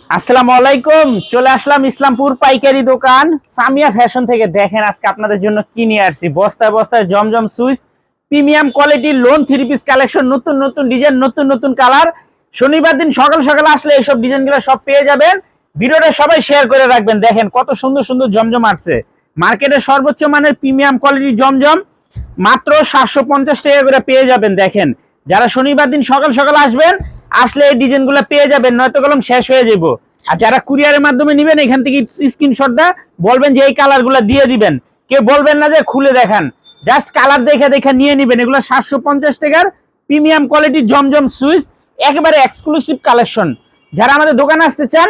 আসসালামু আলাইকুম, চলে আসলাম ইসলামপুর পাইকারি দোকান সামিয়া ফ্যাশন থেকে। দেখেন আজকে আপনাদের জন্য কি নিয়ে আসছি। বস্তায় বস্তায় জমজম সুইচ, প্রিমিয়াম কোয়ালিটির লোন 3 পিস কালেকশন, নতুন নতুন ডিজাইন, নতুন নতুন কালার। শনিবার দিন সকাল সকাল আসলে এইসব ডিজাইনগুলো সব পেয়ে যাবেন। ভিডিওটা সবাই শেয়ার করে রাখবেন। দেখেন কত সুন্দর সুন্দর জমজম আসছে। মার্কেটের সর্বোচ্চ মানের প্রিমিয়াম কোয়ালিটির জমজম মাত্র 750 টাকা করে পেয়ে যাবেন। দেখেন যারা শনিবার দিন সকাল সকাল আসবেন, আসলে এই ডিজাইনগুলো পেয়ে যাবেন, নয়তো কলম শেষ হয়ে যাবো। আর যারা কুরিয়ারের মাধ্যমে নেবেন, এখান থেকে স্ক্রিনশট দা বলবেন যে এই কালারগুলো দিয়ে দিবেন। কেউ বলবেন না যে খুলে দেখান, জাস্ট কালার দেখে দেখে নিয়ে নেবেন। এগুলো 750 টাকার প্রিমিয়াম কোয়ালিটির জমজম সুইচ, একেবারে এক্সক্লুসিভ কালেকশন। যারা আমাদের দোকানে আসতে চান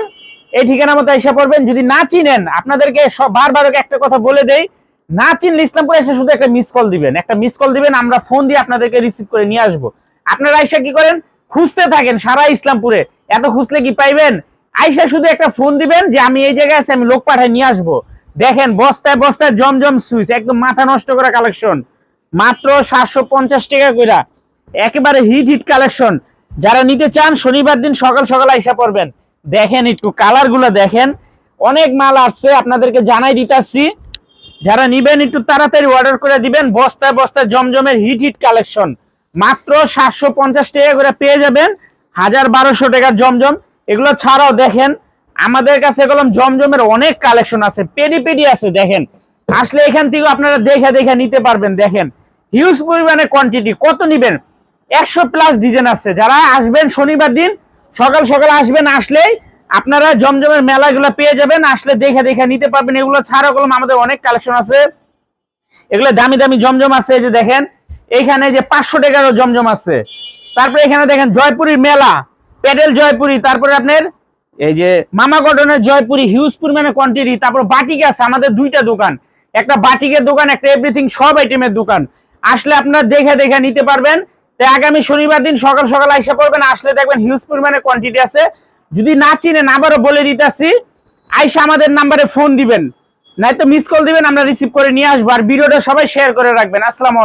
এই ঠিকানা মতো এসে পড়বেন। যদি না চিনেন, আপনাদেরকে বারবার একটা কথা বলে দেই, না চিনলে ইসলামপুরে এসে শুধু একটা মিস কল দিবেন, একটা মিস কল দিবেন, আমরা ফোন দিয়ে আপনাদেরকে রিসিভ করে নিয়ে আসবো। আপনারা আইসা কি করেন, খুঁজতে থাকেন সারা ইসলামপুরে, এত খুঁজলে কি পাইবেন? আইসা শুধু একটা ফোন দিবেন যে আমি এই জায়গায় আছি, আমি লোক পাঠায় নিয়ে আসবো। দেখেন বস্তায় বস্তায় জমজম সুইচ, একদম মাথা নষ্ট করা কালেকশন, মাত্র 750 টাকা কইরা, একেবারে হিট হিট কালেকশন। যারা নিতে চান শনিবার দিন সকাল সকাল আইসা পড়বেন। দেখেন একটু কালার গুলো দেখেন, অনেক মাল আসছে, আপনাদেরকে জানাই দিতেছি। যারা নিবেন একটু তাড়াতাড়ি অর্ডার করে দিবেন। বস্তায় বস্তায় জমজমের হিট হিট কালেকশন, মাত্র 750 টাকা করে পেয়ে যাবেন। 1200 টাকার জমজম। এগুলো ছাড়াও দেখেন আমাদের কাছে এগুলো জমজমের অনেক কালেকশন আছে, পেডি পেডি আছে। দেখেন আসলে এখান থেকে আপনারা দেখে দেখে নিতে পারবেন। দেখেন হিউজ পরিমাণে কোয়ান্টিটি, কত নিবেন 100 প্লাস ডিজাইন আছে। যারা আসবেন শনিবার দিন সকাল সকাল আসবেন, আসলেই আপনারা জমজমের মেলাগুলো পেয়ে যাবেন, আসলে দেখে দেখে নিতে পারবেন। এগুলো ছাড়াও আমাদের অনেক কালেকশন আছে, এগুলো দামি দামি জমজম আছে। এই যে দেখেন এইখানে যে 500 টাকারও জমজম আছে। তারপরে এখানে দেখেন জয়পুরীর মেলা, প্যাডেল জয়পুরি, তারপরে আপনার এই যে মামা কটনের জয়পুরি, হিউজ পরিমাণে কোয়ান্টিটি। তারপর বাটিক আছে, আমাদের দুইটা দোকান, একটা বাটিকের দোকান, একটা এভরিথিং সব আইটেমের দোকান। আসলে আপনারা দেখে দেখে নিতে পারবেন। তাই আগামী শনিবার দিন সকাল সকাল আইসা পড়বেন, আসলে দেখবেন হিউজ পরিমাণে কোয়ান্টিটি আছে। যদি না চিনেন আবারও বলে দিতেছি, আইসা আমাদের নাম্বারে ফোন দিবেন, নয়তো মিস কল দিবেন, আমরা রিসিভ করে নিয়ে আসবো। আর ভিডিওটা সবাই শেয়ার করে রাখবেন। আসসালামু আলাইকুম।